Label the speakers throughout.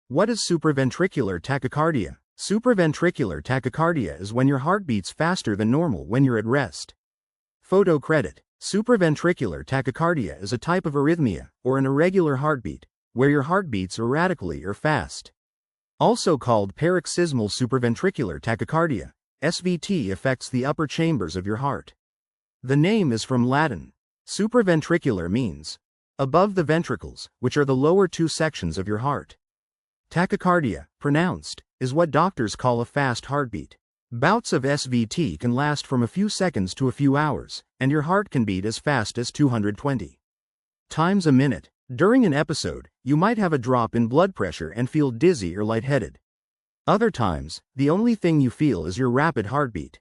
Speaker 1: What is supraventricular tachycardia? Supraventricular tachycardia is when your heart beats faster than normal when you're at rest. Photo credit. Supraventricular tachycardia is a type of arrhythmia, or an irregular heartbeat, where your heart beats erratically or fast. Also called paroxysmal supraventricular tachycardia, SVT affects the upper chambers of your heart. The name is from Latin. Supraventricular means above the ventricles, which are the lower two sections of your heart. Tachycardia, pronounced, is what doctors call a fast heartbeat. Bouts of SVT can last from a few seconds to a few hours, and your heart can beat as fast as 220 times a minute. During an episode, you might have a drop in blood pressure and feel dizzy or lightheaded. Other times, the only thing you feel is your rapid heartbeat.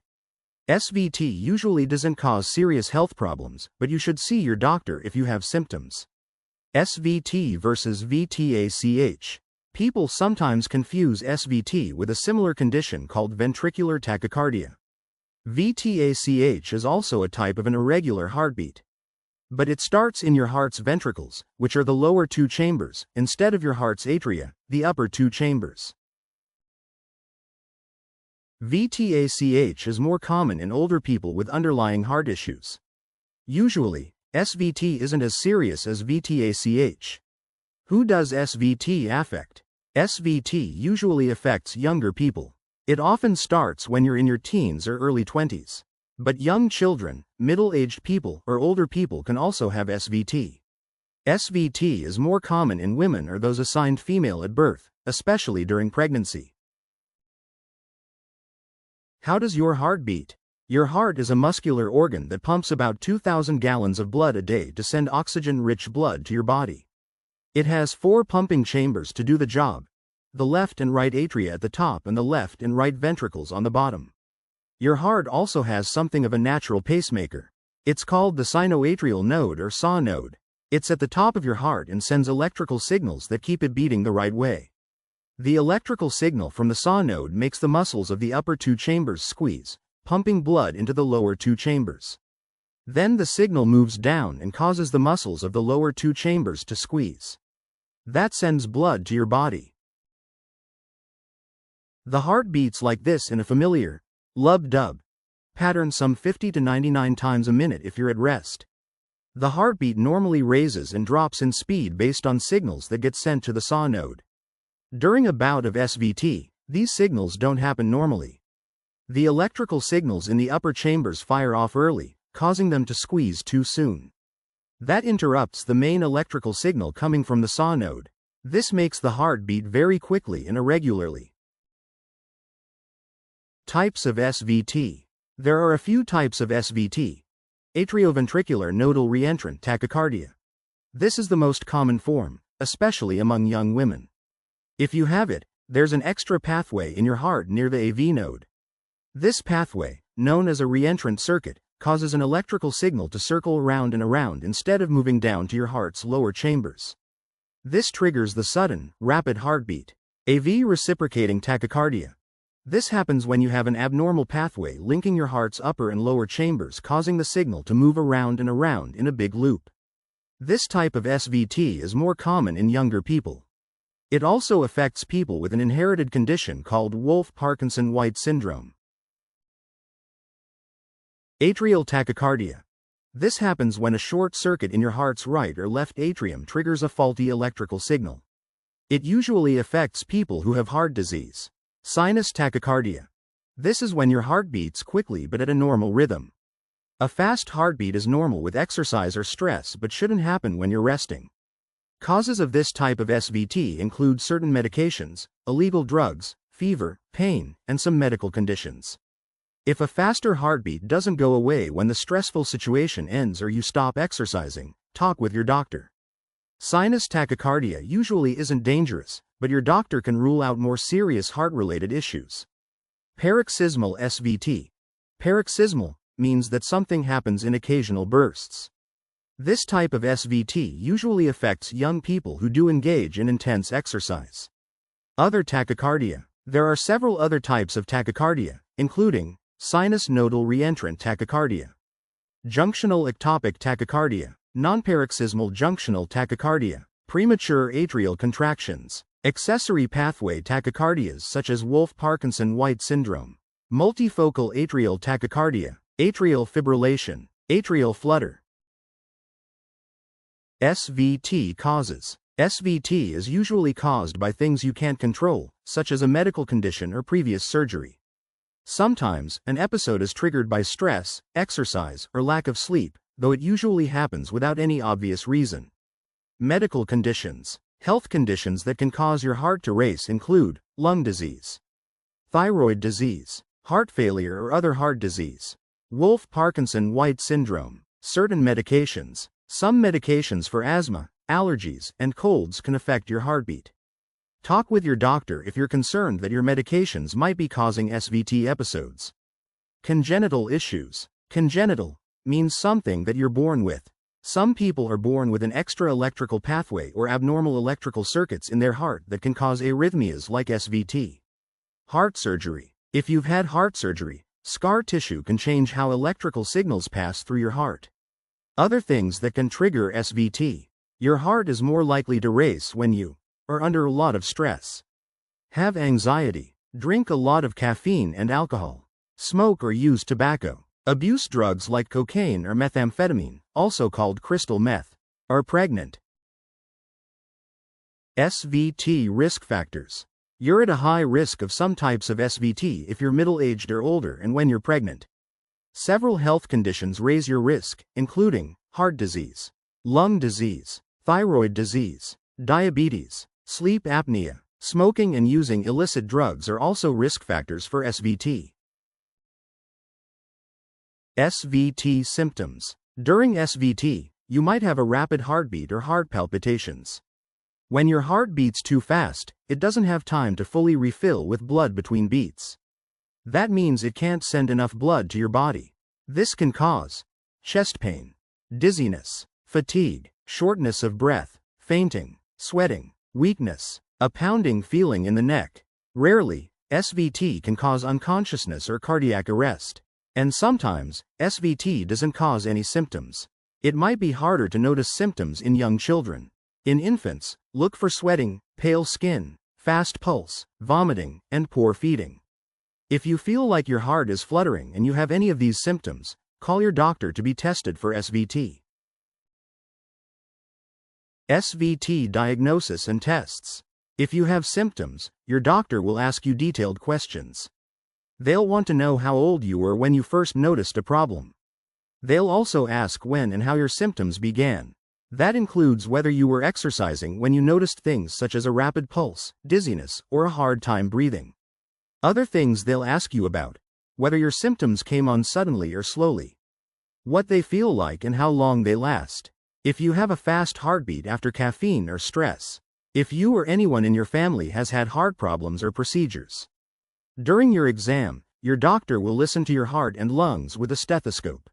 Speaker 1: SVT usually doesn't cause serious health problems, but you should see your doctor if you have symptoms. SVT versus VTACH. People sometimes confuse SVT with a similar condition called ventricular tachycardia. VTACH is also a type of an irregular heartbeat. But it starts in your heart's ventricles, which are the lower two chambers, instead of your heart's atria, the upper two chambers. VTACH is more common in older people with underlying heart issues. Usually, SVT isn't as serious as VTACH. Who does SVT affect? SVT usually affects younger people. It often starts when you're in your teens or early 20s. But young children, middle-aged people, or older people can also have SVT. SVT is more common in women or those assigned female at birth, especially during pregnancy. How does your heart beat? Your heart is a muscular organ that pumps about 2,000 gallons of blood a day to send oxygen-rich blood to your body. It has 4 pumping chambers to do the job: the left and right atria at the top and the left and right ventricles on the bottom. Your heart also has something of a natural pacemaker. It's called the sinoatrial node or SAW node. It's at the top of your heart and sends electrical signals that keep it beating the right way. The electrical signal from the SAW node makes the muscles of the upper two chambers squeeze, pumping blood into the lower two chambers. Then the signal moves down and causes the muscles of the lower two chambers to squeeze. That sends blood to your body. The heart beats like this in a familiar lub-dub pattern some 50 to 99 times a minute if you're at rest. The heartbeat normally raises and drops in speed based on signals that get sent to the SAW node. During a bout of SVT, these signals don't happen normally. The electrical signals in the upper chambers fire off early, causing them to squeeze too soon. That interrupts the main electrical signal coming from the SAW node. This makes the heart beat very quickly and irregularly. Types of SVT. There are a few types of SVT. Atrioventricular nodal reentrant tachycardia. This is the most common form, especially among young women. If you have it, there's an extra pathway in your heart near the AV node. This pathway, known as a reentrant circuit, causes an electrical signal to circle around and around instead of moving down to your heart's lower chambers. This triggers the sudden, rapid heartbeat. AV reciprocating tachycardia. This happens when you have an abnormal pathway linking your heart's upper and lower chambers, causing the signal to move around and around in a big loop. This type of SVT is more common in younger people. It also affects people with an inherited condition called Wolff-Parkinson-White syndrome. Atrial tachycardia. This happens when a short circuit in your heart's right or left atrium triggers a faulty electrical signal. It usually affects people who have heart disease. Sinus tachycardia. This is when your heart beats quickly but at a normal rhythm. A fast heartbeat is normal with exercise or stress but shouldn't happen when you're resting. Causes of this type of SVT include certain medications, illegal drugs, fever, pain, and some medical conditions. If a faster heartbeat doesn't go away when the stressful situation ends or you stop exercising, talk with your doctor. Sinus tachycardia usually isn't dangerous, but your doctor can rule out more serious heart-related issues. Paroxysmal SVT. Paroxysmal means that something happens in occasional bursts. This type of SVT usually affects young people who do engage in intense exercise. Other tachycardia. There are several other types of tachycardia, including sinus nodal reentrant tachycardia, junctional ectopic tachycardia, nonparoxysmal junctional tachycardia, premature atrial contractions, Accessory pathway tachycardias such as Wolff-Parkinson-White syndrome, multifocal atrial tachycardia, atrial fibrillation, atrial flutter. SVT causes. SVT is usually caused by things you can't control, such as a medical condition or previous surgery. Sometimes, an episode is triggered by stress, exercise, or lack of sleep, though it usually happens without any obvious reason. Medical conditions. Health conditions that can cause your heart to race include lung disease, thyroid disease, heart failure or other heart disease, Wolff-Parkinson-White syndrome, certain medications. Some medications for asthma, allergies, and colds can affect your heartbeat. Talk with your doctor if you're concerned that your medications might be causing SVT episodes. Congenital issues. Congenital means something that you're born with. Some people are born with an extra electrical pathway or abnormal electrical circuits in their heart that can cause arrhythmias like SVT. Heart surgery. If you've had heart surgery, scar tissue can change how electrical signals pass through your heart. Other things that can trigger SVT. Your heart is more likely to race when you are under a lot of stress. Have anxiety. Drink a lot of caffeine and alcohol. Smoke or use tobacco. Abuse drugs like cocaine or methamphetamine, also called crystal meth. Are pregnant. SVT risk factors. You're at a high risk of some types of SVT if you're middle-aged or older and when you're pregnant. Several health conditions raise your risk, including heart disease, lung disease, thyroid disease, diabetes, sleep apnea. Smoking and using illicit drugs are also risk factors for SVT. SVT symptoms. During SVT, you might have a rapid heartbeat or heart palpitations. When your heart beats too fast, it doesn't have time to fully refill with blood between beats. That means it can't send enough blood to your body. This can cause chest pain, dizziness, fatigue, shortness of breath, fainting, sweating, weakness, a pounding feeling in the neck. Rarely, SVT can cause unconsciousness or cardiac arrest. And sometimes, SVT doesn't cause any symptoms. It might be harder to notice symptoms in young children. In infants, look for sweating, pale skin, fast pulse, vomiting, and poor feeding. If you feel like your heart is fluttering and you have any of these symptoms, call your doctor to be tested for SVT. SVT diagnosis and tests. If you have symptoms, your doctor will ask you detailed questions. They'll want to know how old you were when you first noticed a problem. They'll also ask when and how your symptoms began. That includes whether you were exercising when you noticed things such as a rapid pulse, dizziness, or a hard time breathing. Other things they'll ask you about: whether your symptoms came on suddenly or slowly, what they feel like and how long they last, if you have a fast heartbeat after caffeine or stress, if you or anyone in your family has had heart problems or procedures. During your exam, your doctor will listen to your heart and lungs with a stethoscope.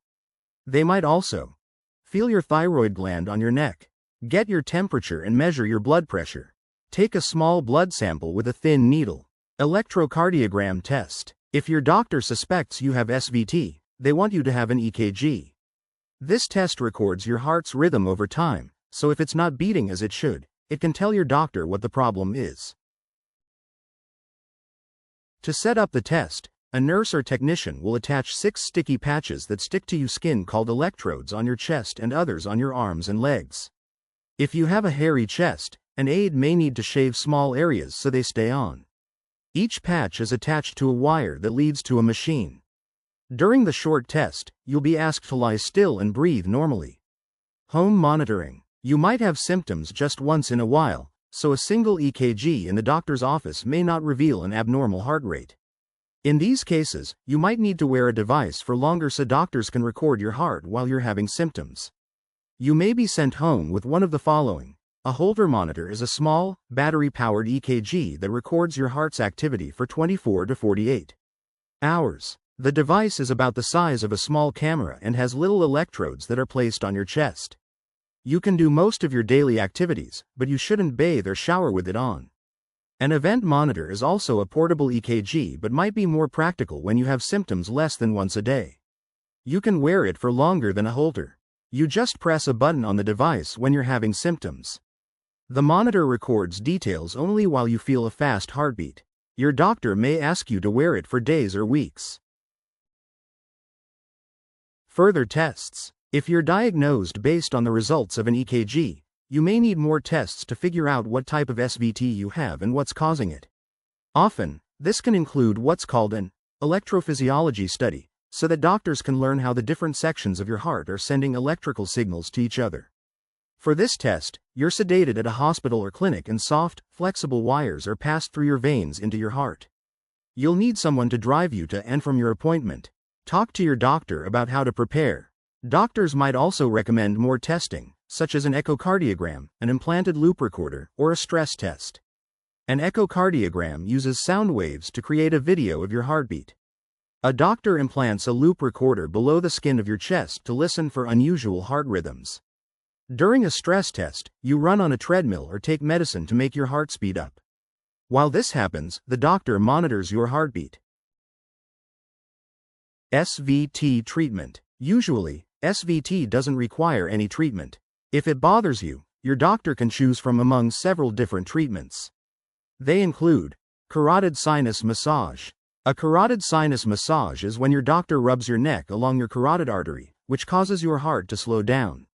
Speaker 1: They might also feel your thyroid gland on your neck, get your temperature and measure your blood pressure, take a small blood sample with a thin needle. Electrocardiogram test. If your doctor suspects you have SVT, they want you to have an EKG. This test records your heart's rhythm over time, so if it's not beating as it should, it can tell your doctor what the problem is. To set up the test, a nurse or technician will attach 6 sticky patches that stick to your skin called electrodes on your chest and others on your arms and legs. If you have a hairy chest, an aide may need to shave small areas so they stay on. Each patch is attached to a wire that leads to a machine. During the short test, you'll be asked to lie still and breathe normally. Home monitoring. You might have symptoms just once in a while, so a single EKG in the doctor's office may not reveal an abnormal heart rate. In these cases, you might need to wear a device for longer so doctors can record your heart while you're having symptoms. You may be sent home with one of the following. A Holter monitor is a small, battery-powered EKG that records your heart's activity for 24 to 48 hours. The device is about the size of a small camera and has little electrodes that are placed on your chest. You can do most of your daily activities, but you shouldn't bathe or shower with it on. An event monitor is also a portable EKG but might be more practical when you have symptoms less than once a day. You can wear it for longer than a Holter. You just press a button on the device when you're having symptoms. The monitor records details only while you feel a fast heartbeat. Your doctor may ask you to wear it for days or weeks. Further tests. If you're diagnosed based on the results of an EKG, you may need more tests to figure out what type of SVT you have and what's causing it. Often, this can include what's called an electrophysiology study, so that doctors can learn how the different sections of your heart are sending electrical signals to each other. For this test, you're sedated at a hospital or clinic and soft, flexible wires are passed through your veins into your heart. You'll need someone to drive you to and from your appointment. Talk to your doctor about how to prepare. Doctors might also recommend more testing, such as an echocardiogram, an implanted loop recorder, or a stress test. An echocardiogram uses sound waves to create a video of your heartbeat. A doctor implants a loop recorder below the skin of your chest to listen for unusual heart rhythms. During a stress test, you run on a treadmill or take medicine to make your heart speed up. While this happens, the doctor monitors your heartbeat. SVT treatment. Usually, SVT doesn't require any treatment. If it bothers you, your doctor can choose from among several different treatments. They include carotid sinus massage. A carotid sinus massage is when your doctor rubs your neck along your carotid artery, which causes your heart to slow down.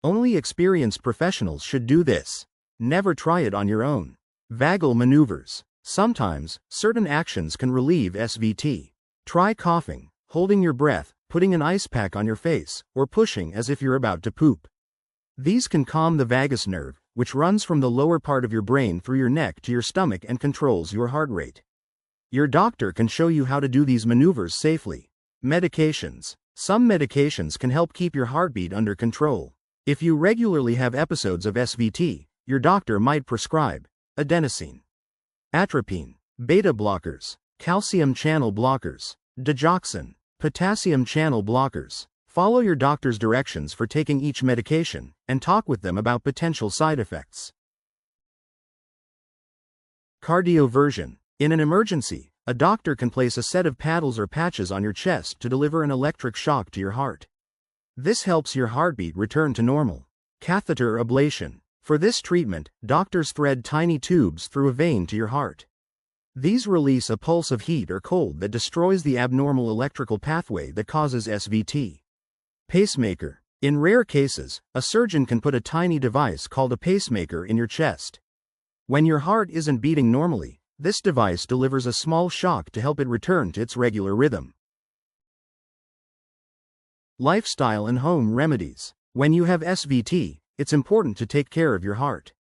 Speaker 1: Only experienced professionals should do this. Never try it on your own. Vagal maneuvers. Sometimes, certain actions can relieve SVT. Try coughing, holding your breath, putting an ice pack on your face, or pushing as if you're about to poop. These can calm the vagus nerve, which runs from the lower part of your brain through your neck to your stomach and controls your heart rate. Your doctor can show you how to do these maneuvers safely. Medications. Some medications can help keep your heartbeat under control. If you regularly have episodes of SVT, your doctor might prescribe adenosine, atropine, beta blockers, calcium channel blockers, digoxin, potassium channel blockers. Follow your doctor's directions for taking each medication, and talk with them about potential side effects. Cardioversion. In an emergency, a doctor can place a set of paddles or patches on your chest to deliver an electric shock to your heart. This helps your heartbeat return to normal. Catheter ablation. For this treatment, doctors thread tiny tubes through a vein to your heart. These release a pulse of heat or cold that destroys the abnormal electrical pathway that causes SVT. Pacemaker. In rare cases, a surgeon can put a tiny device called a pacemaker in your chest. When your heart isn't beating normally, this device delivers a small shock to help it return to its regular rhythm. Lifestyle and home remedies. When you have SVT, it's important to take care of your heart.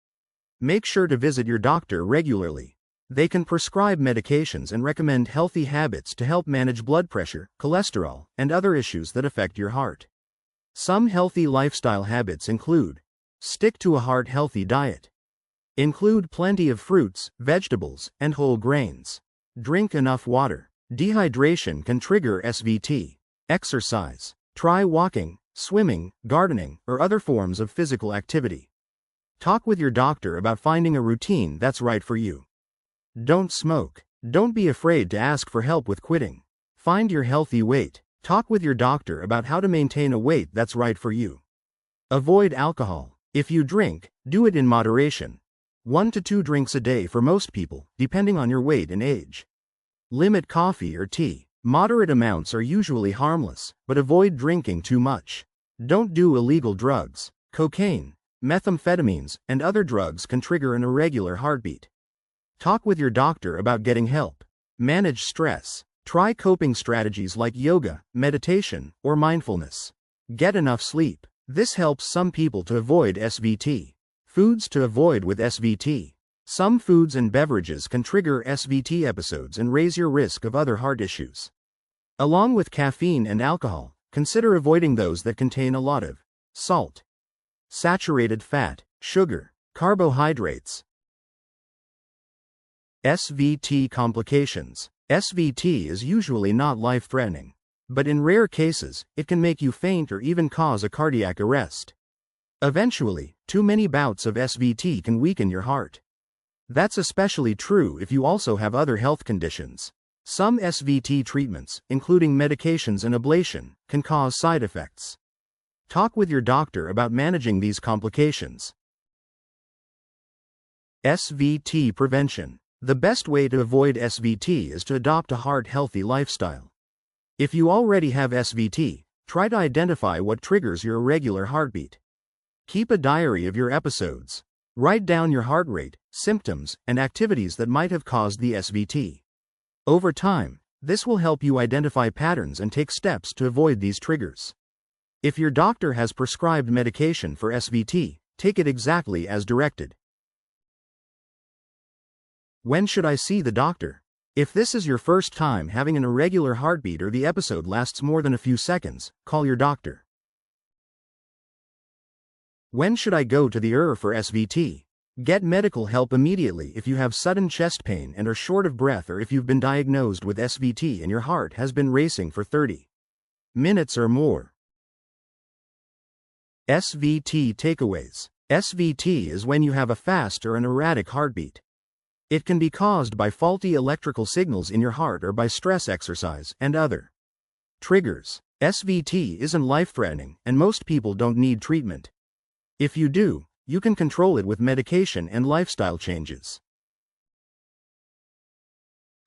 Speaker 1: Make sure to visit your doctor regularly. They can prescribe medications and recommend healthy habits to help manage blood pressure, cholesterol, and other issues that affect your heart. Some healthy lifestyle habits include: stick to a heart-healthy diet. Include plenty of fruits, vegetables, and whole grains. Drink enough water. Dehydration can trigger SVT. Exercise. Try walking, swimming, gardening, or other forms of physical activity. Talk with your doctor about finding a routine that's right for you. Don't smoke. Don't be afraid to ask for help with quitting. Find your healthy weight. Talk with your doctor about how to maintain a weight that's right for you. Avoid alcohol. If you drink, do it in moderation. 1 to 2 drinks a day for most people, depending on your weight and age. Limit coffee or tea. Moderate amounts are usually harmless, but avoid drinking too much. Don't do illegal drugs. Cocaine, methamphetamines, and other drugs can trigger an irregular heartbeat. Talk with your doctor about getting help. Manage stress. Try coping strategies like yoga, meditation, or mindfulness. Get enough sleep. This helps some people to avoid SVT. Foods to avoid with SVT. Some foods and beverages can trigger SVT episodes and raise your risk of other heart issues. Along with caffeine and alcohol, consider avoiding those that contain a lot of salt, saturated fat, sugar, carbohydrates. SVT complications. SVT is usually not life-threatening, but in rare cases, it can make you faint or even cause a cardiac arrest. Eventually, too many bouts of SVT can weaken your heart. That's especially true if you also have other health conditions. Some SVT treatments, including medications and ablation, can cause side effects. Talk with your doctor about managing these complications. SVT prevention. The best way to avoid SVT is to adopt a heart-healthy lifestyle. If you already have SVT, try to identify what triggers your irregular heartbeat. Keep a diary of your episodes. Write down your heart rate, symptoms, and activities that might have caused the SVT. Over time, this will help you identify patterns and take steps to avoid these triggers. If your doctor has prescribed medication for SVT, take it exactly as directed. When should I see the doctor? If this is your first time having an irregular heartbeat or the episode lasts more than a few seconds, call your doctor. When should I go to the ER for SVT? Get medical help immediately if you have sudden chest pain and are short of breath, or if you've been diagnosed with SVT and your heart has been racing for 30 minutes or more. SVT takeaways. SVT is when you have a fast or an erratic heartbeat. It can be caused by faulty electrical signals in your heart or by stress, exercise, and other triggers. SVT isn't life-threatening, and most people don't need treatment. If you do, you can control it with medication and lifestyle changes.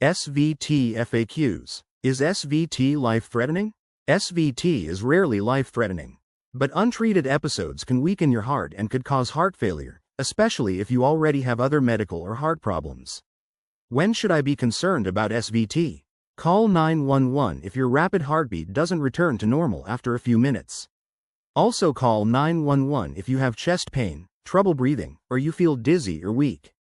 Speaker 1: SVT FAQs. Is SVT life-threatening? SVT is rarely life-threatening, but untreated episodes can weaken your heart and could cause heart failure, especially if you already have other medical or heart problems. When should I be concerned about SVT? Call 911 if your rapid heartbeat doesn't return to normal after a few minutes. Also call 911 if you have chest pain, trouble breathing, or you feel dizzy or weak.